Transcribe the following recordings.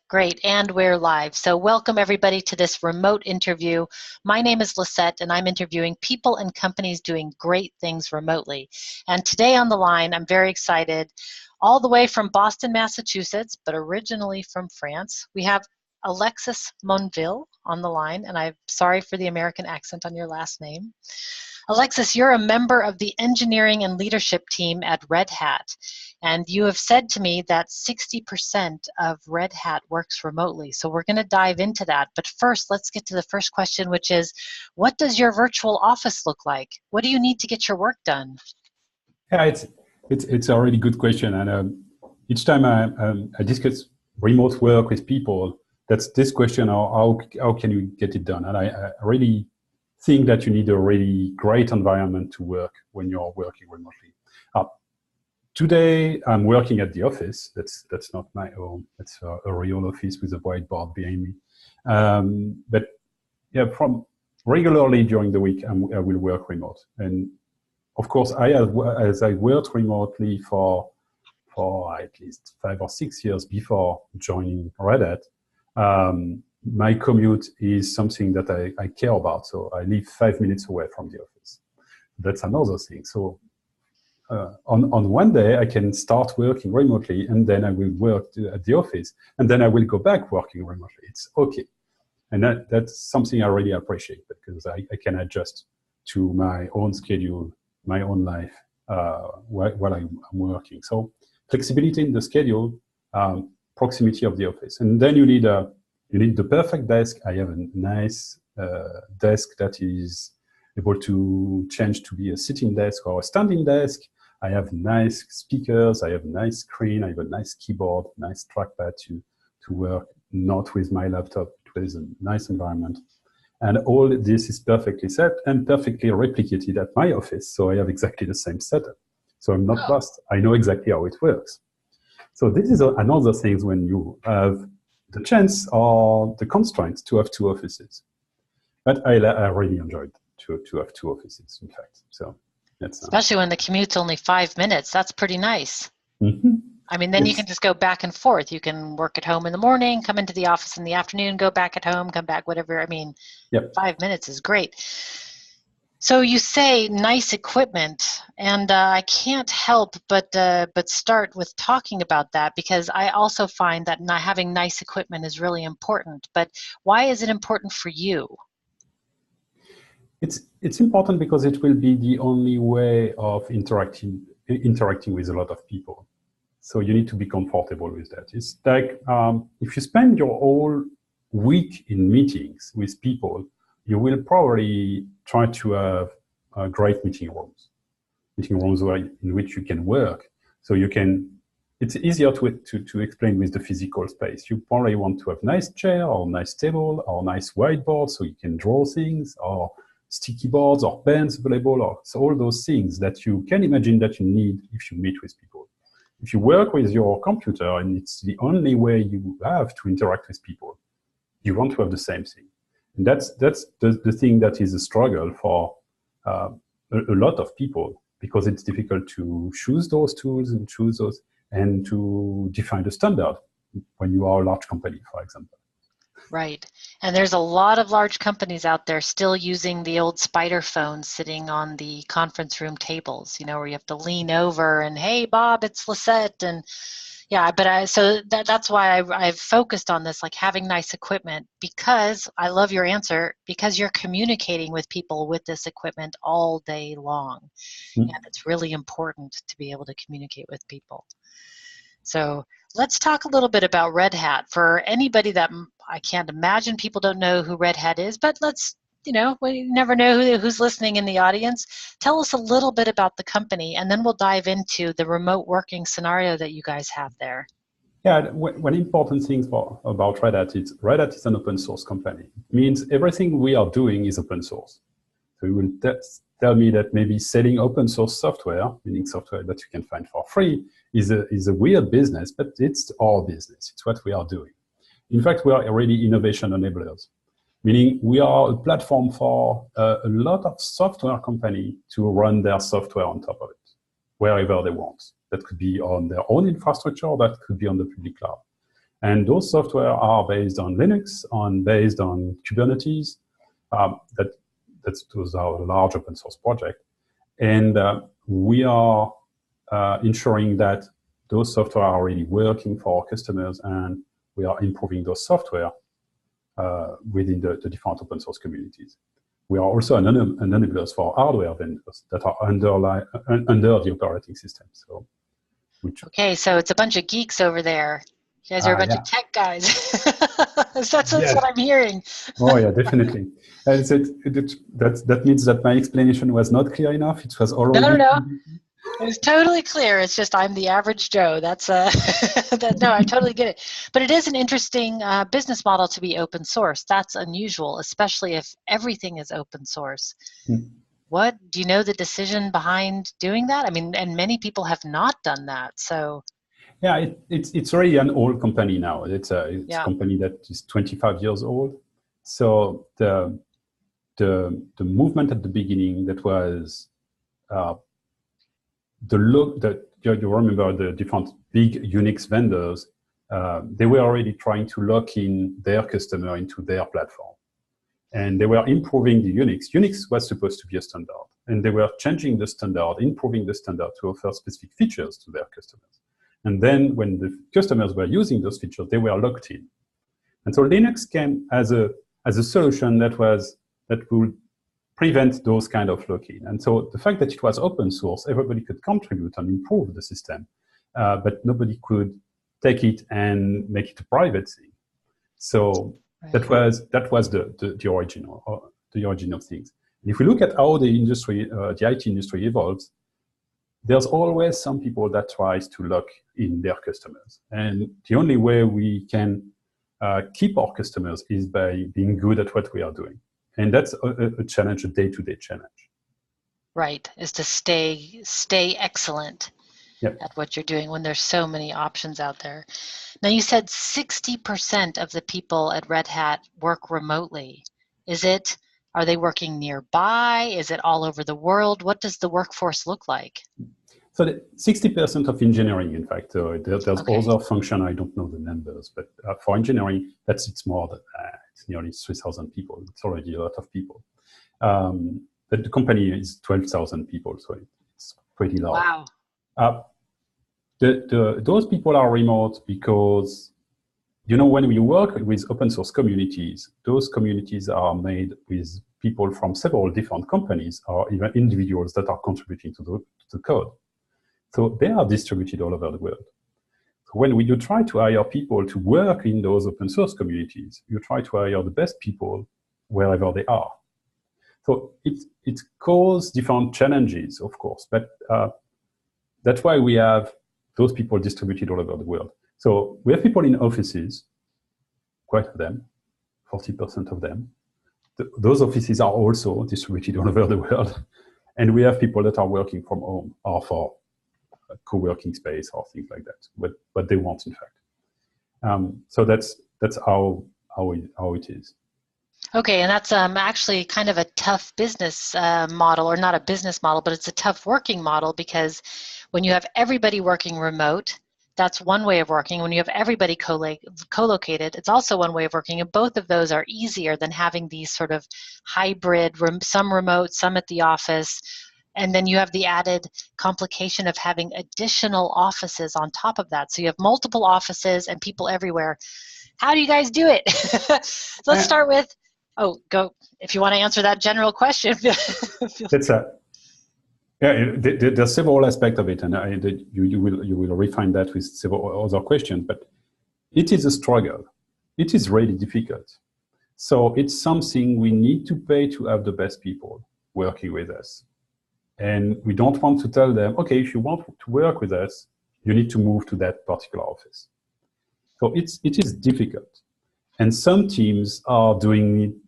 Great, and we're live. So welcome everybody to this remote interview. My name is Lisette, and I'm interviewing people and companies doing great things remotely. And today on the line, I'm very excited, all the way from Boston, Massachusetts, but originally from France. We have Alexis Monville on the line, and I'm sorry for the American accent on your last name. Alexis, you're a member of the engineering and leadership team at Red Hat, and you have said to me that 60% of Red Hat works remotely. So we're going to dive into that. But first, let's get to the first question, which is, what does your virtual office look like? What do you need to get your work done? Yeah, it's a really good question, and each time I discuss remote work with people, that's this question: how can you get it done? And I really think that you need a really great environment to work when you're working remotely. Today, I'm working at the office. That's not my own. It's a real office with a whiteboard behind me. But yeah, from regularly during the week, I will work remote. And of course, as I worked remotely for at least 5 or 6 years before joining Red Hat, my commute is something that I care about. So I live 5 minutes away from the office. That's another thing. So on one day, I can start working remotely, and then I will work at the office, and then I will go back working remotely. It's okay. And that's something I really appreciate, because I can adjust to my own schedule, my own life while I'm working. So flexibility in the schedule, proximity of the office. And then you need the perfect desk. I have a nice desk that is able to change to be a sitting desk or a standing desk. I have nice speakers, I have a nice screen, I have a nice keyboard, nice trackpad to work, not with my laptop. It is a nice environment. And all this is perfectly set and perfectly replicated at my office. So I have exactly the same setup. So I'm not lost. I know exactly how it works. So this is another thing when you have the chance or the constraint to have two offices. But I really enjoyed to have two offices, in fact. So that's especially when the commute's only 5 minutes. That's pretty nice. Mm-hmm. I mean, then you can just go back and forth. You can work at home in the morning, come into the office in the afternoon, go back at home, come back, whatever. I mean, 5 minutes is great. So you say nice equipment, and I can't help but start with talking about that, because I also find that not having nice equipment is really important. But why is it important for you? It's important because it will be the only way of interacting with a lot of people. So you need to be comfortable with that. It's like if you spend your whole week in meetings with people, you will probably try to have great meeting rooms in which you can work. So you can. It's easier to explain with the physical space. You probably want to have nice chair or nice table or nice whiteboard so you can draw things, or sticky boards or pens available, or so all those things that you can imagine that you need if you meet with people. If you work with your computer and it's the only way you have to interact with people, you want to have the same thing. And that's the thing that is a struggle for a lot of people, because it's difficult to choose those tools and to define the standard when you are a large company, for example. Right. And there's a lot of large companies out there still using the old spider phones sitting on the conference room tables, where you have to lean over and, hey, Bob, it's Lisette. And yeah, but so that's why I've focused on this, like having nice equipment, because I love your answer, because you're communicating with people with this equipment all day long. Mm-hmm. And it's really important to be able to communicate with people. So let's talk a little bit about Red Hat. For anybody that, I can't imagine people don't know who Red Hat is, but let's, we never know who's listening in the audience. Tell us a little bit about the company, and then we'll dive into the remote working scenario that you guys have there. Yeah, one important thing about Red Hat is an open source company. It means everything we are doing is open source. So you will tell me that maybe selling open source software, meaning software that you can find for free, is a weird business, but it's our business. It's what we are doing. In fact, we are already innovation enablers, meaning we are a platform for a lot of software companies to run their software on top of it, wherever they want. That could be on their own infrastructure, or that could be on the public cloud. And those software are based on Linux, based on Kubernetes. Those are a large open source project. And we are ensuring that those software are really working for our customers, and we are improving those software within the different open source communities. We are also an enablers for hardware vendors that are under the operating system. So, okay, so it's a bunch of geeks over there. You guys are a bunch of tech guys. That's what I'm hearing. Oh yeah, definitely. That means that my explanation was not clear enough. It was already. No. It was totally clear. It's just I'm the average Joe. That's no, I totally get it. But it is an interesting business model to be open source. That's unusual, especially if everything is open source. What do you know the decision behind doing that? I mean, and many people have not done that. So yeah, it's really an old company now. It's a company that is 25 years old. So the movement at the beginning, that was you remember the different big Unix vendors, they were already trying to lock in their customer into their platform. And they were improving the Unix. Unix was supposed to be a standard. And they were changing the standard, improving the standard to offer specific features to their customers. And then when the customers were using those features, they were locked in. And so Linux came as a solution that would prevent those kind of lock-in. And so the fact that it was open source, everybody could contribute and improve the system, but nobody could take it and make it a private thing. So that was the origin of things. And if we look at how the industry, the IT industry evolves, there's always some people that tries to lock in their customers. And the only way we can keep our customers is by being good at what we are doing. And that's a challenge, a day-to-day challenge. Right, is to stay excellent at what you're doing when there's so many options out there. Now you said 60% of the people at Red Hat work remotely. Are they working nearby? Is it all over the world? What does the workforce look like? So 60% of engineering, in fact, there's other function, I don't know the numbers, but for engineering, it's more than it's nearly 3,000 people. It's already a lot of people. But the company is 12,000 people, so it's pretty large. Wow. Those people are remote because, when we work with open source communities, those communities are made with people from several different companies or even individuals that are contributing to the code. So they are distributed all over the world. So when you try to hire people to work in those open source communities, you try to hire the best people wherever they are. So it causes different challenges, of course, but that's why we have those people distributed all over the world. So we have people in offices, quite of them, 40% of them. Those offices are also distributed all over the world. And we have people that are working from home or for a co-working space or things like that, but they want, in fact. So that's how it is. Okay, and that's actually kind of a tough business model, or not a business model, but it's a tough working model, because when you have everybody working remote, that's one way of working. When you have everybody co-located, it's also one way of working, and both of those are easier than having these sort of hybrid, some remote, some at the office, and then you have the added complication of having additional offices on top of that. So you have multiple offices and people everywhere. How do you guys do it? So let's start with, go if you want to answer that general question. There's several aspects of it, and you will refine that with several other questions. But it is a struggle. It is really difficult. So it's something we need to pay to have the best people working with us. And we don't want to tell them, okay, if you want to work with us, you need to move to that particular office. So it is difficult. And some teams are doing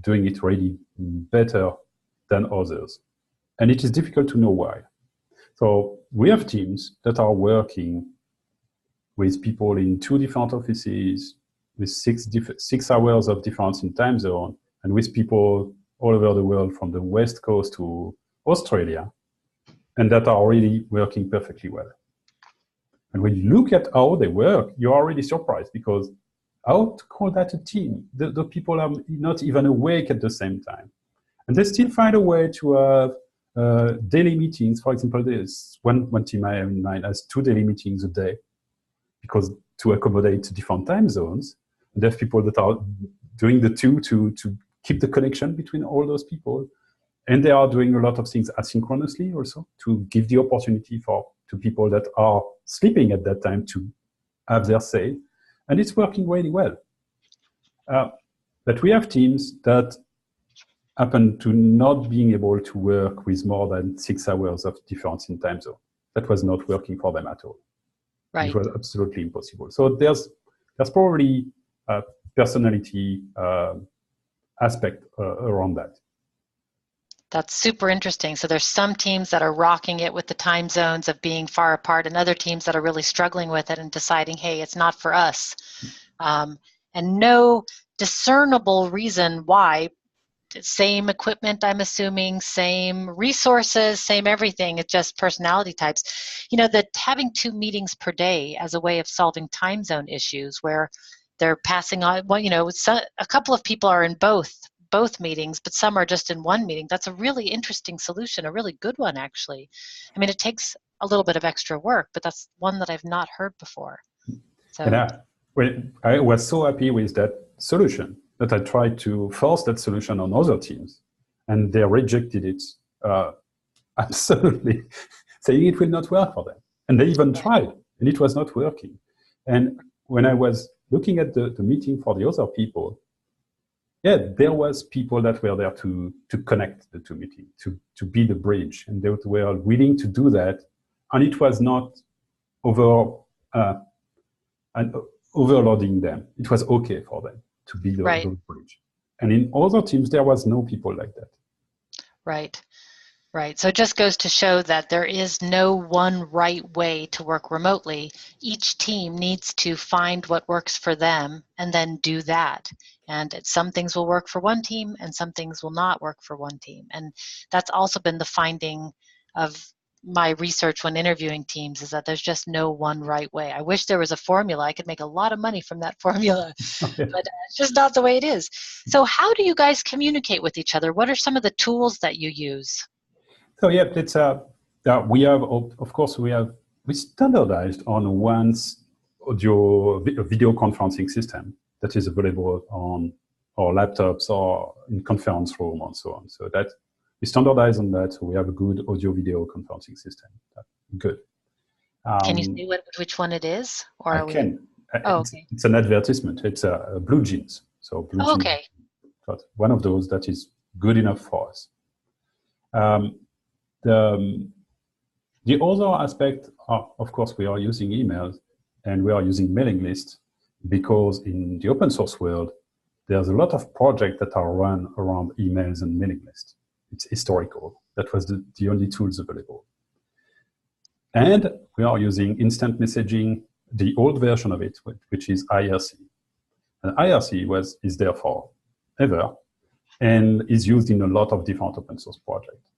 it really better than others. And it is difficult to know why. So we have teams that are working with people in 2 different offices, with 6 hours of difference in time zone, and with people all over the world from the West Coast to Australia, and that are really working perfectly well. And when you look at how they work, you're already surprised, because how to call that a team? The people are not even awake at the same time. And they still find a way to have daily meetings. For example, there's one team I have in mind has 2 daily meetings a day, because to accommodate different time zones, and there's people that are doing the two to keep the connection between all those people. And they are doing a lot of things asynchronously also, to give the opportunity to people that are sleeping at that time to have their say. And it's working really well. But we have teams that happen to not being able to work with more than 6 hours of difference in time zone. That was not working for them at all. Right. It was absolutely impossible. So there's probably a personality aspect around that. That's super interesting. So there's some teams that are rocking it with the time zones of being far apart, and other teams that are really struggling with it and deciding, hey, it's not for us. And no discernible reason why. Same equipment, I'm assuming, same resources, same everything. It's just personality types. That having 2 meetings per day as a way of solving time zone issues, where they're passing on, a couple of people are in both meetings, but some are just in one meeting. That's a really interesting solution, a really good one, actually. I mean, it takes a little bit of extra work, but that's one that I've not heard before. So. And I was so happy with that solution that I tried to force that solution on other teams, and they rejected it absolutely, saying it will not work for them. And they even tried, and it was not working. And when I was looking at the meeting for the other people, there was people that were there to connect the 2 meetings, to be the bridge, and they were willing to do that. And it was not overloading them. It was okay for them to be the bridge. And in other teams, there was no people like that. Right. So it just goes to show that there is no one right way to work remotely. Each team needs to find what works for them and then do that. And some things will work for one team and some things will not work for one team. And that's also been the finding of my research when interviewing teams, is that there's just no one right way. I wish there was a formula. I could make a lot of money from that formula, but it's just not the way it is. So how do you guys communicate with each other? What are some of the tools that you use? So it's we have, of course, we standardized on one video conferencing system that is available on our laptops or in conference room and so on. So that we standardize on that. So we have a good audio-video conferencing system. Good. Can you say which one it is? Or I can. It's an advertisement. It's Blue Jeans. So Blue Jeans. Okay. But one of those that is good enough for us. The other aspect, of course, we are using emails and we are using mailing lists, because in the open source world, there's a lot of projects that are run around emails and mailing lists. It's historical. That was the only tools available. And we are using instant messaging, the old version of it, which is IRC. And IRC is there forever and is used in a lot of different open source projects.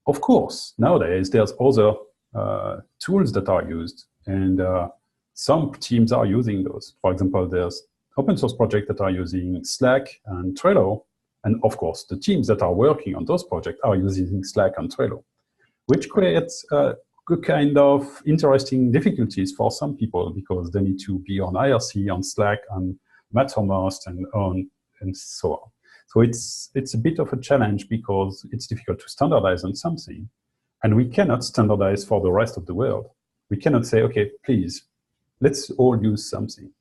Of course, nowadays, there's other tools that are used, and some teams are using those. For example, there's open source projects that are using Slack and Trello, and of course, the teams that are working on those projects are using Slack and Trello, which creates good kind of interesting difficulties for some people, because they need to be on IRC, on Slack, on Mattermost, and so on. So it's a bit of a challenge, because it's difficult to standardize on something, and we cannot standardize for the rest of the world. We cannot say, okay, please, let's all use something.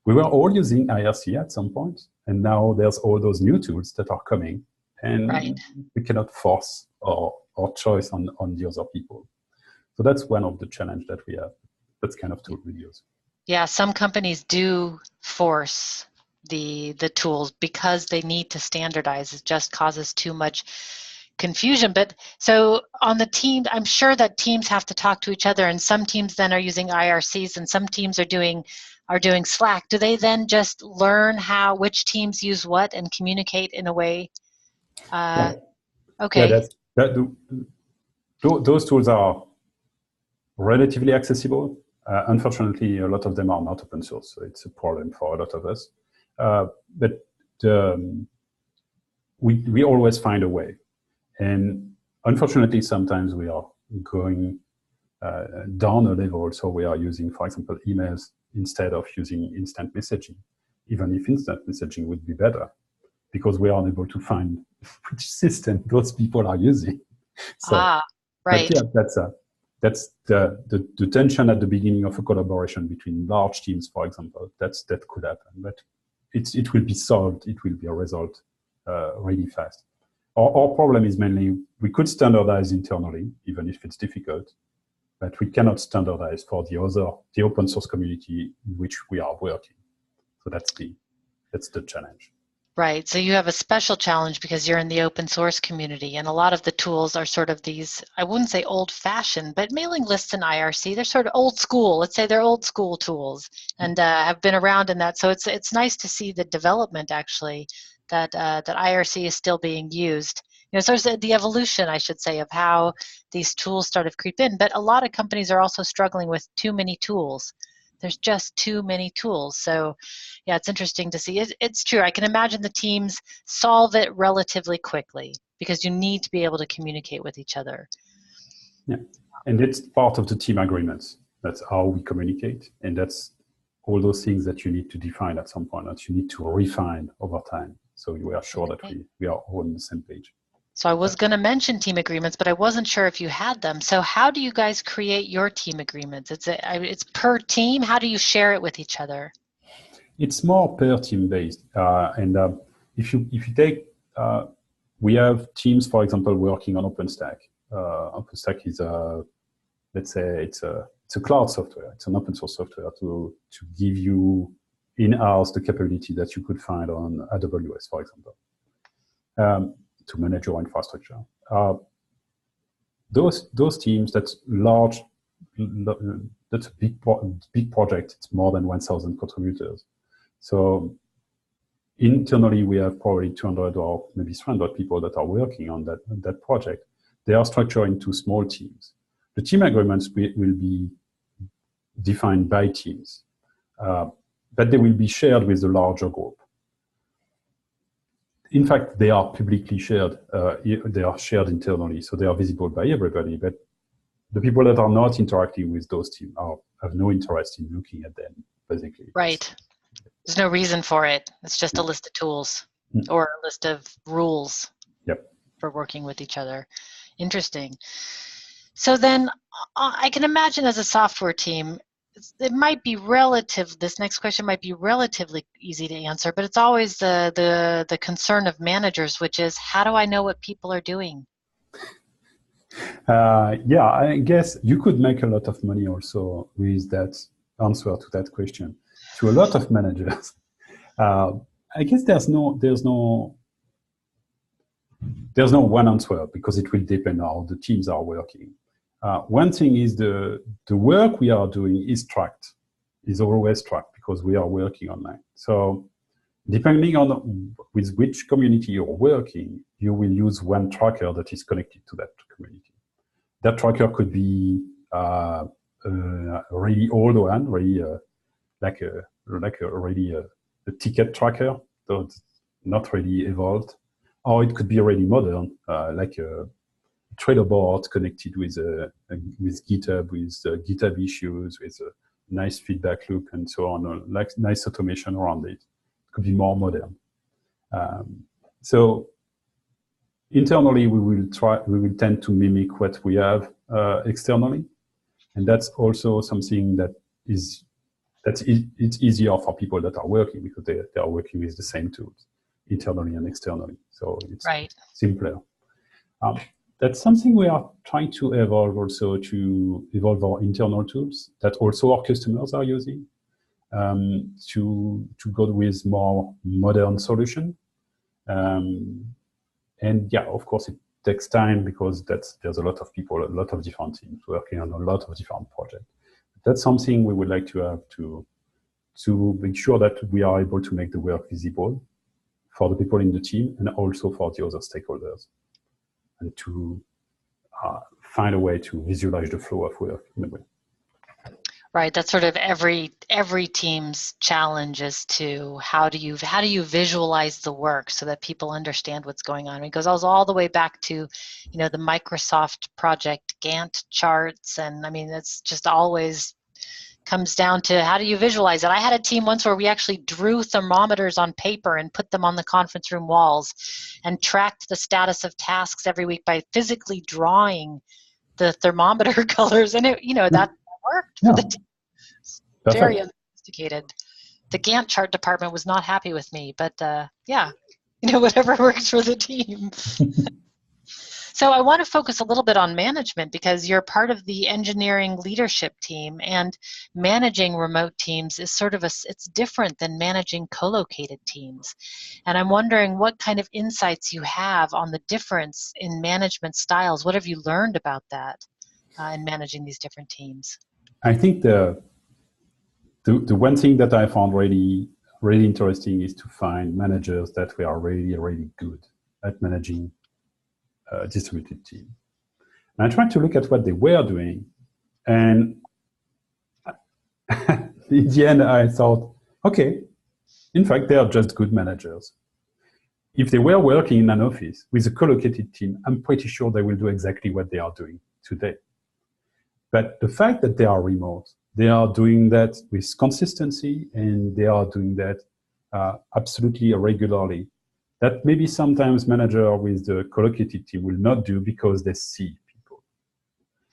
We were all using IRC at some point, and now there's all those new tools that are coming, and we cannot force our choice on the other people. So that's one of the challenges that we have. That's kind of tool we use. Yeah, some companies do force the tools because they need to standardize. It just causes too much confusion. But so on the team, I'm sure that teams have to talk to each other, and some teams then are using IRCs and some teams are doing Slack. Do they then just learn which teams use what and communicate in a way? Okay. Yeah, those tools are relatively accessible. Unfortunately, a lot of them are not open source, so it's a problem for a lot of us. But we always find a way. And unfortunately, sometimes we are going down a level, so we are using, for example, emails instead of using instant messaging, even if instant messaging would be better, because we are unable to find which system those people are using. So, right. but yeah, that's the tension at the beginning of a collaboration between large teams, for example. That could happen, but it will be solved. It will be a result really fast. Our problem is mainly we could standardize internally, even if it's difficult, but we cannot standardize for the open source community in which we are working. So that's the challenge. Right. So you have a special challenge because you're in the open source community, and a lot of the tools are sort of these, I wouldn't say old fashioned, but mailing lists and IRC, they're sort of old school. Let's say they're old school tools and have been around in that. So it's nice to see the development actually that IRC is still being used. You know, so there's the evolution, I should say, of how these tools started to creep in. But a lot of companies are also struggling with too many tools. There's just too many tools. So yeah, it's interesting to see. It's true. I can imagine the teams solve it relatively quickly because you need to be able to communicate with each other. Yeah, and it's part of the team agreements. That's how we communicate, and that's all those things that you need to define at some point, that you need to refine over time. So we are sure that we are all on the same page. So I was going to mention team agreements, but I wasn't sure if you had them. So how do you guys create your team agreements? It's per team. How do you share it with each other? It's more per team based, and if you take, we have teams, for example, working on OpenStack. OpenStack is let's say it's a cloud software. It's an open source software to give you in-house the capability that you could find on AWS, for example, to manage your infrastructure. Those teams, that's large. That's a big project. It's more than 1,000 contributors. So internally, we have probably 200 or maybe 300 people that are working on that project. They are structured into small teams. The team agreements will be defined by teams, but they will be shared with the larger group. In fact, they are publicly shared. They are shared internally, so they are visible by everybody. But the people that are not interacting with those teams have no interest in looking at them, basically. Right. There's no reason for it. It's just a list of tools or a list of rules for working with each other. Interesting. So then I can imagine as a software team, it might be this next question might be relatively easy to answer, but it's always the concern of managers, which is, how do I know what people are doing? Yeah, I guess you could make a lot of money also with that answer to that question. To a lot of managers, I guess there's no one answer, because it will depend on how the teams are working. One thing is the work we are doing is always tracked, because we are working online. So depending on with which community you're working, you will use one tracker that is connected to that community. That tracker could be a really old one, really like a ticket tracker, so it's not really evolved, or it could be really modern, like a Trello board connected with GitHub, with GitHub issues, with a nice feedback loop and so on, like nice automation around it. It could be more modern. So internally, we will tend to mimic what we have externally, and that's also something it's easier for people that are working, because they are working with the same tools internally and externally. So it's simpler. That's something we are trying to evolve also, to evolve our internal tools that also our customers are using, to go with more modern solution. And yeah, of course, it takes time, because there's a lot of people, a lot of different teams working on a lot of different projects. That's something we would like to have to make sure that we are able to make the work visible for the people in the team, and also for the other stakeholders, and to find a way to visualize the flow of work in a way. Right, that's sort of every team's challenge is to how do you visualize the work so that people understand what's going on. It goes all the way back to, the Microsoft project Gantt charts, and I mean it's just always comes down to how do you visualize it. I had a team once where we actually drew thermometers on paper and put them on the conference room walls and tracked the status of tasks every week by physically drawing the thermometer colors, and that worked for the Yeah, team. Very perfect. unsophisticated. The Gantt chart department was not happy with me, but yeah, whatever works for the team. So I want to focus a little bit on management because you're part of the engineering leadership team, and managing remote teams is it's different than managing co-located teams. And I'm wondering what kind of insights you have on the difference in management styles. What have you learned about that in managing these different teams? I think the one thing that I found really interesting is to find managers that were really good at managing a distributed team. And I tried to look at what they were doing, and in the end, I thought, okay, in fact, they are just good managers. If they were working in an office with a co-located team, I'm pretty sure they will do exactly what they are doing today. But the fact that they are remote, they are doing that with consistency, and they are doing that absolutely regularly. That maybe sometimes manager with the co-located team will not do because they see people.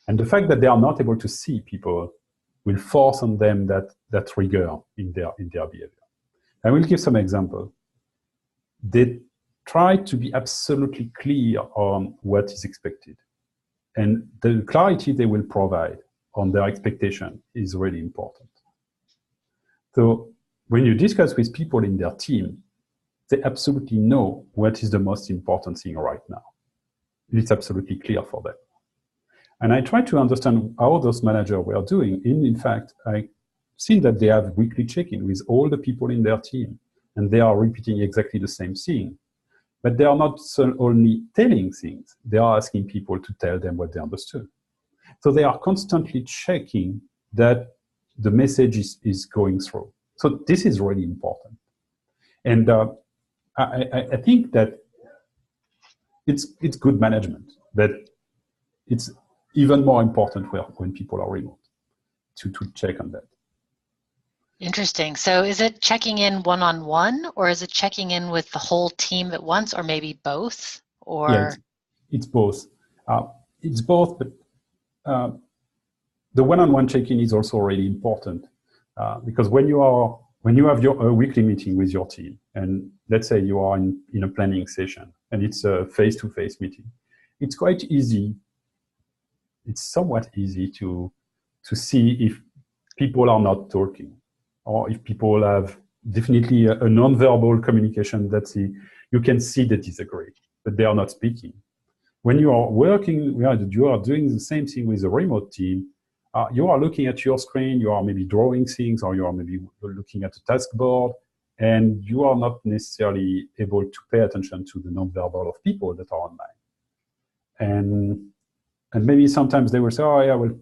And the fact that they are not able to see people will force on them that rigor in their behavior. I will give some example. They try to be absolutely clear on what is expected. And the clarity they will provide on their expectation is really important. So when you discuss with people in their team, they absolutely know what is the most important thing right now. It's absolutely clear for them. And I try to understand how those managers were doing. In fact, I seen that they have weekly check-in with all the people in their team, and they are repeating exactly the same thing. But they are not only telling things, they are asking people to tell them what they understood. So they are constantly checking that the message is going through. So this is really important. And I think that it's good management, but it's even more important when people are remote to check on that. Interesting. So is it checking in one-on-one, or is it checking in with the whole team at once, or maybe both? Yeah, Or it's both. It's both, but the one-on-one check-in is also really important because when you have your weekly meeting with your team, and let's say you are in a planning session and it's a face-to-face meeting, it's quite easy. It's somewhat easy to see if people are not talking, or if people have definitely a non-verbal communication that you can see they disagree, but they are not speaking. When you are working, you are doing the same thing with a remote team. You are looking at your screen, you are maybe drawing things, or you are maybe looking at a task board, and you are not necessarily able to pay attention to the non-verbal of people that are online. And maybe sometimes they will say, oh, yeah, I will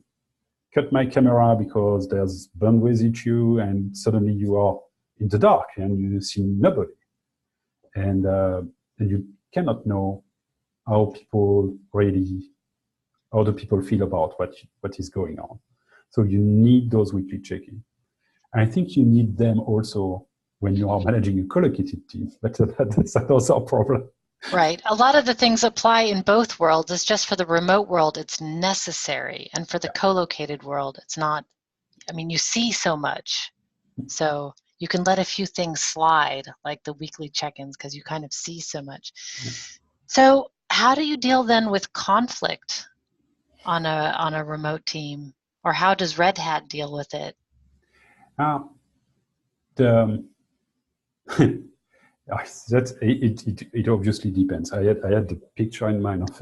cut my camera because there's bandwidth issue, and suddenly you are in the dark and you see nobody. And you cannot know how do people feel about what is going on. So you need those weekly check-in. I think you need them also when you are managing a co-located team, but that's also a problem. right. A lot of the things apply in both worlds. It's just for the remote world, it's necessary. And for the co-located world, it's not. I mean, you see so much. So you can let a few things slide, like the weekly check-ins, because you kind of see so much. So how do you deal then with conflict on a remote team? Or how does Red Hat deal with it? The it obviously depends. I had the picture in mind of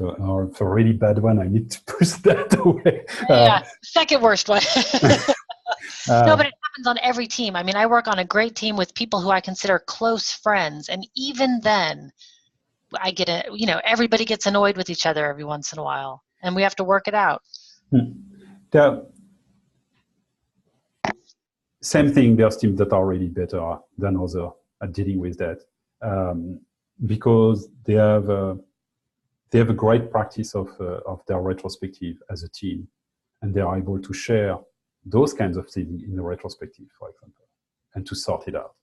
a really bad one. I need to push that away. Yeah, second worst one. No, but it happens on every team. I mean, I work on a great team with people who I consider close friends, and even then, I get everybody gets annoyed with each other every once in a while, and we have to work it out. the Same thing, there's teams that are really better than others at dealing with that, because they have a great practice of their retrospective as a team, and they are able to share those kinds of things in the retrospective, for example, and to sort it out.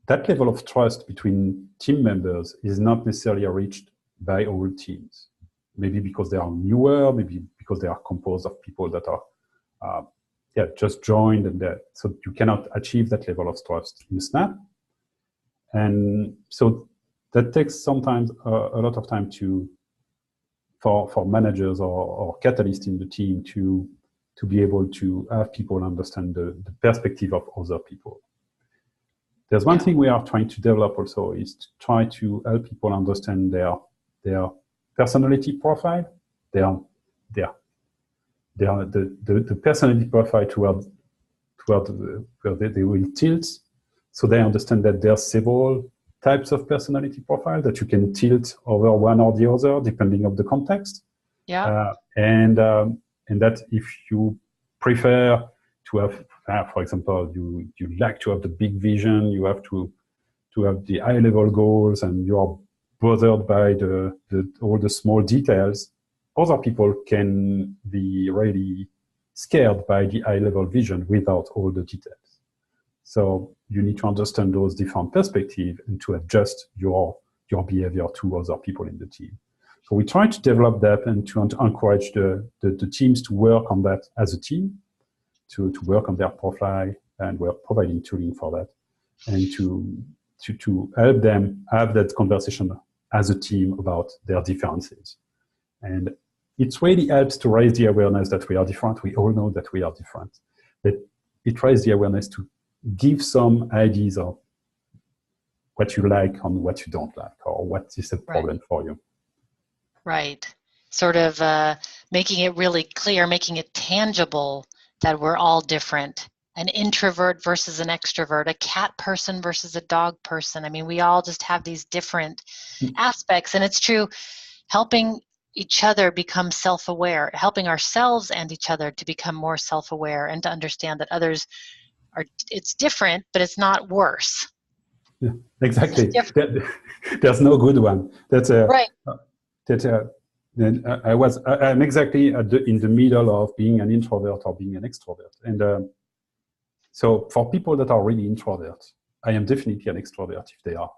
That level of trust between team members is not necessarily reached by all teams. Maybe because they are newer, maybe because they are composed of people that are just joined, and so you cannot achieve that level of trust in a snap. And so that takes sometimes a lot of time for managers or catalysts in the team to be able to have people understand the perspective of other people. There's one thing we are trying to develop also, is to try to help people understand their personality profile, the personality profile toward where they will tilt, so they understand that there are several types of personality profile that you can tilt over one or the other depending on the context. And that if you prefer to have, for example, you like to have the big vision, you have to have the high level goals, and you are bothered by all the small details. Other people can be really scared by the high level vision without all the details. So you need to understand those different perspectives and to adjust your behavior to other people in the team. So we try to develop that and to encourage the teams to work on that as a team, to work on their profile, and we're providing tooling for that, and to help them have that conversation as a team about their differences. And it really helps to raise the awareness that we are different. We all know that we are different, but it raises the awareness to give some ideas of what you like and what you don't like, or what is a problem for you. Right. Sort of making it really clear, making it tangible that we're all different. An introvert versus an extrovert, a cat person versus a dog person. I mean, we all just have these different aspects. And it's true, helping each other become self-aware, helping ourselves and each other to become more self-aware and to understand that others are, it's different, but it's not worse. Yeah, exactly. There's no good one. That's right. I'm exactly in the middle of being an introvert or being an extrovert. And so for people that are really introverts, I am definitely an extrovert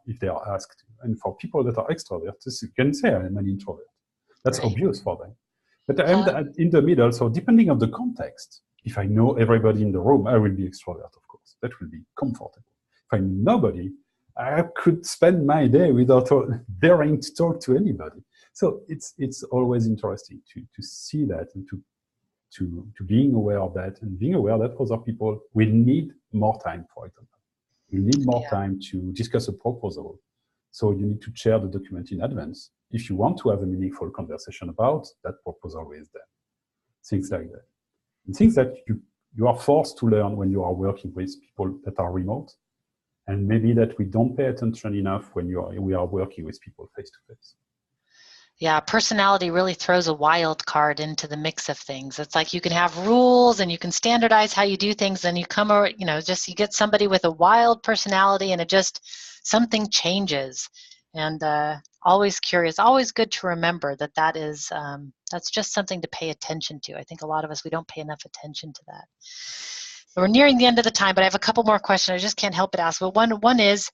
if they are asked. And for people that are extroverts, you can say I'm an introvert. That's obvious for them. But I'm in the middle, so depending on the context, if I know everybody in the room, I will be extrovert, of course. That will be comfortable. If I know nobody, I could spend my day without daring to talk to anybody. So it's always interesting to see that, and to being aware of that, and being aware that other people will need more time, for example. You need more time to discuss a proposal. So you need to share the document in advance if you want to have a meaningful conversation about that proposal with them. Things like that. And things that you are forced to learn when you are working with people that are remote, and maybe that we don't pay attention enough when we are working with people face to face. Yeah, personality really throws a wild card into the mix of things. It's like you can have rules and you can standardize how you do things, and you you get somebody with a wild personality, and something changes. And always curious, always good to remember that is that's just something to pay attention to. I think a lot of us, we don't pay enough attention to that. We're nearing the end of the time, but I have a couple more questions. I just can't help but ask. But one is,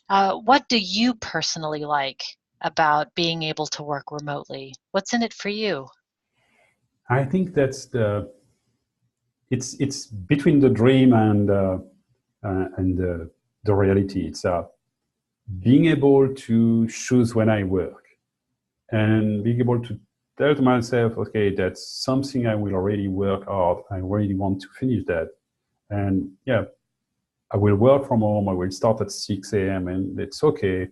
what do you personally like about being able to work remotely? What's in it for you? I think that's it's between the dream and the reality. It's being able to choose when I work, and being able to tell to myself, okay, that's something I will already work hard. I really want to finish that. And I will work from home. I will start at 6 a.m. and it's okay.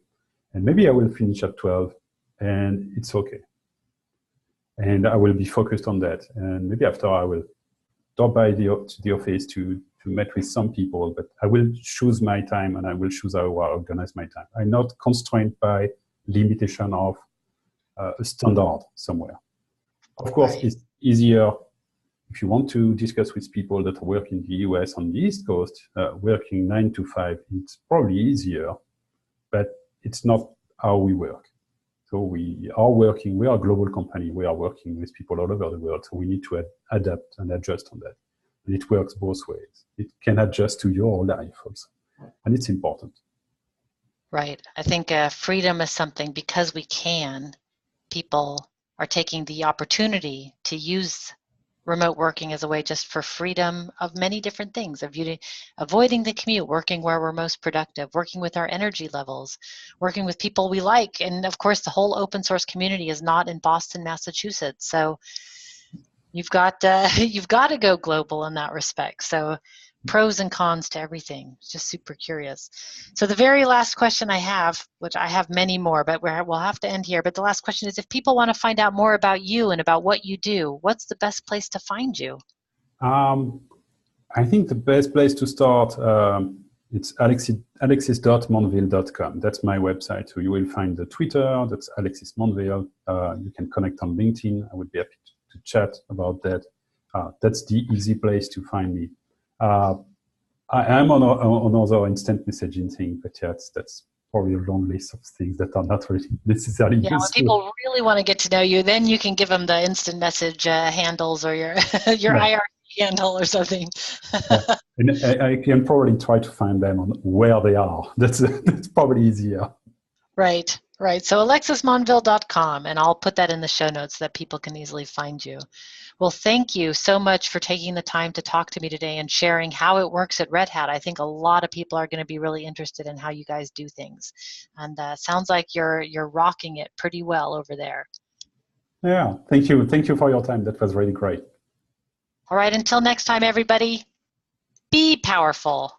And maybe I will finish at 12 and it's okay. And I will be focused on that. And maybe after I will stop by the office to meet with some people, but I will choose my time and I will choose how I organize my time. I'm not constrained by limitation of a standard somewhere. Of course, it's easier if you want to discuss with people that work in the US on the East Coast, working 9 to 5, it's probably easier, but it's not how we work. So we are a global company. We are working with people all over the world. So we need to adapt and adjust on that. And it works both ways. It can adjust to your life also. And it's important. Right. I think freedom is something, because we can, people are taking the opportunity to use remote working as a way just for freedom of many different things, of avoiding the commute, working where we're most productive, working with our energy levels, working with people we like. And of course, the whole open source community is not in Boston, Massachusetts. So you've got to go global in that respect. So pros and cons to everything. Just super curious. So the very last question I have, which I have many more, but we'll have to end here. But the last question is, if people want to find out more about you and about what you do, what's the best place to find you? I think the best place to start, it's alexis.monville.com. That's my website. So you will find the Twitter, that's Alexis Monville. You can connect on LinkedIn. I would be happy to chat about that. That's the easy place to find me. I am on other instant messaging thing, but yeah, that's probably a long list of things that are not really necessarily Yeah, when useful. people really want to get to know you, then you can give them the instant message handles or your your Yeah. IRC handle or something. Yeah. And I can probably try to find them on where they are. That's probably easier. Right, right. So alexismonville.com, and I'll put that in the show notes so that people can easily find you. Well, thank you so much for taking the time to talk to me today and sharing how it works at Red Hat. I think a lot of people are going to be really interested in how you guys do things. And sounds like you're rocking it pretty well over there. Yeah, thank you. Thank you for your time. That was really great. All right, until next time, everybody, be powerful.